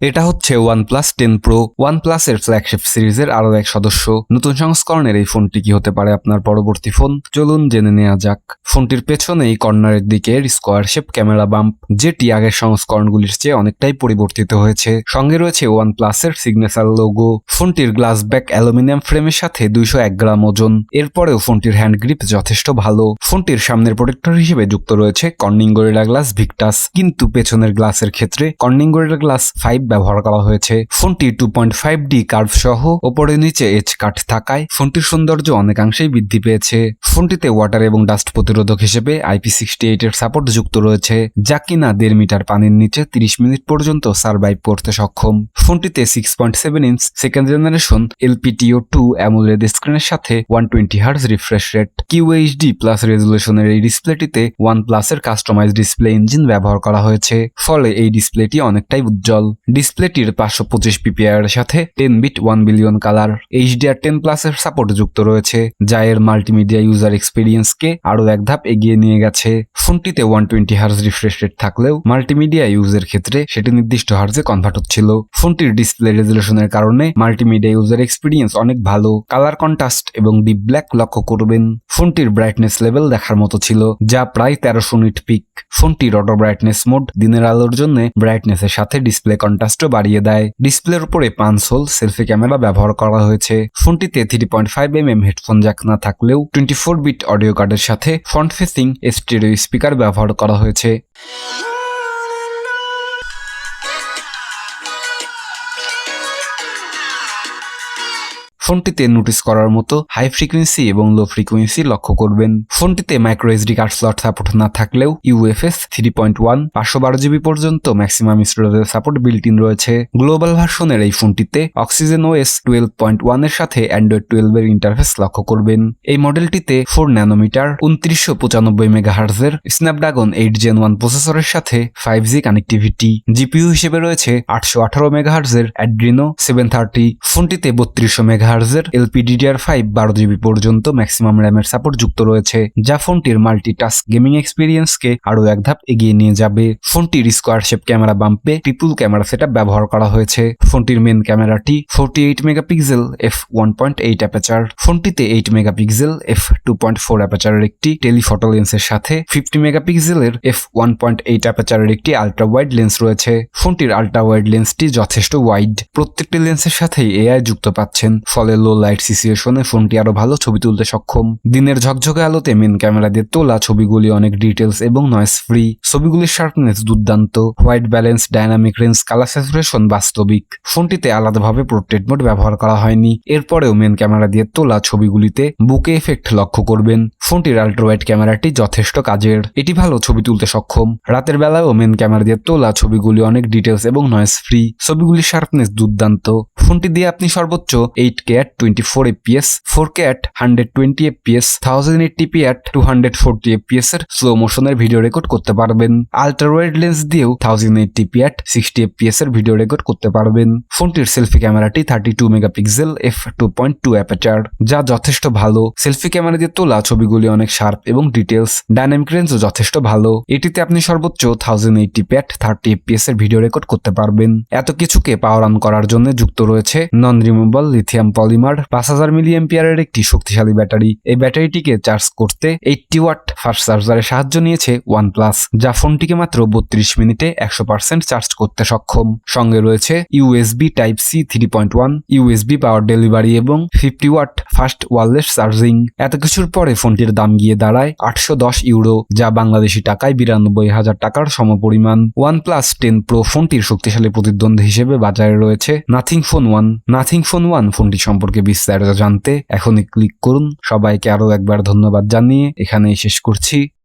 এটা হচ্ছে OnePlus 10 Pro, OnePlus এর ফ্ল্যাগশিপ সিরিজের আরো এক সদস্য। নতুন সংস্করণের এই ফোনটি কি হতে পারে আপনার পরবর্তী ফোন, চলুন জেনে নেওয়া যাক। ফোনটির পেছনেই কর্নারের দিকে স্কোয়ার শেপ ক্যামেরা বাম্প, যেটি আগের সংস্করণগুলির চেয়ে অনেকটাই পরিবর্তিত হয়েছে। সঙ্গে রয়েছে OnePlus এর সিগনেচার লোগো। ফোনটির গ্লাস ব্যাক অ্যালুমিনিয়াম ফ্রেমের সাথে 201 গ্রাম ওজন। এরপরেও ফোনটির হ্যান্ড গ্রিপ যথেষ্ট ভালো। ফোনটির সামনের প্রোটেক্টর হিসেবে যুক্ত রয়েছে কর্নিং গরিলা গ্লাস ভিক্টাস, কিন্তু পেছনের গ্লাসের ক্ষেত্রে কর্নিং গরিলা গ্লাস 5 ব্যবহার করা হয়েছে। ফোনটি 2.5D কার্ভ সহ ওপরে নিচে এজ কাট থাকায় ফোনটির সৌন্দর্য অনেকাংশেই বৃদ্ধি পেয়েছে। ফোনটিতে ওয়াটার এবং ডাস্ট প্রতিরোধক হিসেবে IP68 এর সাপোর্ট যুক্ত রয়েছে, যা কিনা 1.5 মিটার পানির নিচে 30 মিনিট পর্যন্ত সার্ভাইভ করতে সক্ষম। ফোনটিতে 6.7 inch second generation LTPO2 AMOLED স্ক্রিনের সাথে 120Hz রিফ্রেশ রেট, QHD+ রেজুলেশনের এই ডিসপ্লেটিতে OnePlus এর কাস্টমাইজ ডিসপ্লে ইঞ্জিন ব্যবহার করা হয়েছে, ফলে এই ডিসপ্লেটি অনেকটাই উজ্জ্বল। ডিসপ্লেটির 525 ppi এর সাথে 10 বিট 1 বিলিয়ন কালার HDR10+ এর সাপোর্ট যুক্ত রয়েছে, যা এর মাল্টিমিডিয়া ইউজার এক্সপিরিয়েন্সকে আরো এক ধাপ এগিয়ে নিয়ে গেছে। ফোনটিতে 120Hz রিফ্রেশ রেট থাকলেও মাল্টিমিডিয়া ইউজের ক্ষেত্রে সেটি নির্দিষ্ট হার্জে কনভার্ট হচ্ছিল। ফোনটির ডিসপ্লে রেজুলেশনের কারণে মাল্টিমিডিয়া ইউজার এক্সপিরিয়েন্স অনেক ভালো। কালার কন্ট্রাস্ট এবং ডিপ ব্ল্যাক লক্ষ্য করবেন। ফোনটির ব্রাইটনেস লেভেল দেখার মতো ছিল, যা প্রায় 1300 নিট পিক। ফোনটির অটো ব্রাইটনেস মোড দিনের আলোর জন্য ব্রাইটনেসের সাথে ডিসপ্লে কন্ট্রাস্টও বাড়িয়ে দেয়। ডিসপ্লের উপরে 5 হোল সেলফি ক্যামেরা ব্যবহার করা হয়েছে। ফোনটিতে 3.5mm হেডফোন জ্যাক না থাকলেও 24 বিট অডিও কার্ডের সাথে ফ্রন্ট ফেসিং স্টেরিও স্পিকার ব্যবহার করা হয়েছে। ফোনটিতে নোটিস করার মতো হাই ফ্রিকোয়েন্সি এবং লো ফ্রিকোয়েন্সি লক্ষ্য করবেন। ফোনটিতে micro SD card slot support না থাকলেও UFS 3.1 512GB পর্যন্ত ম্যাক্সিমাম স্টোরেজের সাপোর্ট বিল্ট ইন রয়েছে। গ্লোবাল ভার্সনের এই ফোনটিতে অক্সিজেন OS 12.1 এর সাথে অ্যান্ড্রয়েড 12 এর ইন্টারফেস লক্ষ্য করবেন। এই মডেলটিতে 4 ন্যানোমিটার 2995 মেগাহার্জের স্ন্যাপড্রাগন 8 Gen 1 প্রসেসরের সাথে 5G কানেক্টিভিটি। জিপিইউ হিসেবে রয়েছে 818 মেগাহার্জের অ্যাড্রিনো 730। ফোনটিতে 3200 মেগাহার্জের LPDDR5 12GB পর্যন্ত ম্যাক্সিমাম র্যামের সাপোর্ট যুক্ত রয়েছে, যা ফোনটির মাল্টিটাস্ক গেমিং এক্সপিরিয়েন্সকে আরো এক ধাপ এগিয়ে নিয়ে যাবে। ফোনটির স্কোয়ার শেপ ক্যামেরা বাম্পে ট্রিপল ক্যামেরা সেটআপ ব্যবহার করা হয়েছে। ফোনটির মেন ক্যামেরাটি 48 মেগাপিক্সেল f1.8 অ্যাপাচার। ফোনটিতে 8 মেগাপিক্সেল f2.4 অ্যাপাচারের একটি টেলিফটো লেন্সের সাথে 50 মেগাপিক্সেলের f1.8 অ্যাপাচারের একটি আলট্রা ওয়াইড লেন্স রয়েছে। ফোনটির আলট্রা ওয়াইড লেন্সটি যথেষ্ট ওয়াইড। প্রত্যেকটি লেন্সের সাথেই AI যুক্ত পাচ্ছেন, ফলে লো লাইট সিচুয়েশনে ফোনটি আরো ভালো ছবি তুলতে সক্ষম। দিনের ঝকঝকে আলোতে মেন ক্যামেরা দিয়ে তোলা ছবিগুলি অনেক ডিটেলস এবং নয়েজ ফ্রি। ছবিগুলির শার্পনেস দুর্দান্ত, white balance, dynamic range, colour saturation বাস্তবিক। ফোনটিতে আলাদাভাবে পোর্ট্রেট মোড ব্যবহার করা হয়নি। এরপরেও মেন ক্যামেরা দিয়ে তোলা ছবিগুলিতে বুকে এফেক্ট লক্ষ্য করবেন। ফোনটির আল্ট্রা ওয়াইড ক্যামেরাটি যথেষ্ট কাজের, এটি ভালো ছবি তুলতে সক্ষম। রাতের বেলায়ও মেন ক্যামেরা দিয়ে তোলা ছবিগুলি অনেক ডিটেলস এবং নয়েজ ফ্রি। ছবিগুলির শার্পনেস দুর্দান্ত। ফোনটি দিয়ে আপনি সর্বোচ্চ 8K at 24 fps, 4K at 120 fps, 1080p at 240 fps এর স্লো মোশনের ভিডিও রেকর্ড করতে পারবেন। আল্ট্রা ওয়াইড লেন্স দিয়েও 1080p at 60 fps এর ভিডিও রেকর্ড করতে পারবেন। ফোনটির সেলফি ক্যামেরাটি 32 মেগাপিক্সেল f2.2 অ্যাপাচার, যা যথেষ্ট ভালো। সেলফি ক্যামেরা দিয়ে তোলা ছবিগুলি অনেক শার্প এবং ডিটেলস। ডাইনামিক রেঞ্জও যথেষ্ট ভালো। এটিতে আপনি সর্বোচ্চ 1080p at 30 fps এর ভিডিও রেকর্ড করতে পারবেন। এত কিছুকে পাওয়ার অন করার জন্য যুক্ত রয়েছে non removable lithium polymer 5000 mAh একটি শক্তিশালী ব্যাটারি। এই ব্যাটারিটিকে চার্জ করতে 80 ওয়াট ফাস্ট চার্জারের সাহায্য নিয়েছে OnePlus, যা ফোনটিকে মাত্র 32 মিনিটে 100% চার্জ করতে সক্ষম। সঙ্গে রয়েছে USB Type-C 3.1, USB পাওয়ার ডেলিভারি এবং 50 ওয়াট ফাস্ট ওয়্যারলেস চার্জিং। এত কিছুর পরে ফোনটির দাম গিয়ে দাঁড়ায় 810 ইউরো, যা বাংলাদেশি টাকায় 92,000 টাকার সমপরিমাণ। OnePlus 10 Pro ফোনটির শক্তিশালী প্রতিদ্বন্দ্বী হিসেবে বাজারে রয়েছে নাথিং ফোন 1। নাথিং ফোন 1 ফোনটি সম্পর্কে বিস্তারিত জানতে এখনই ক্লিক করুন। সবাইকে আরো একবার ধন্যবাদ জানিয়ে এখানেই শেষ করছি।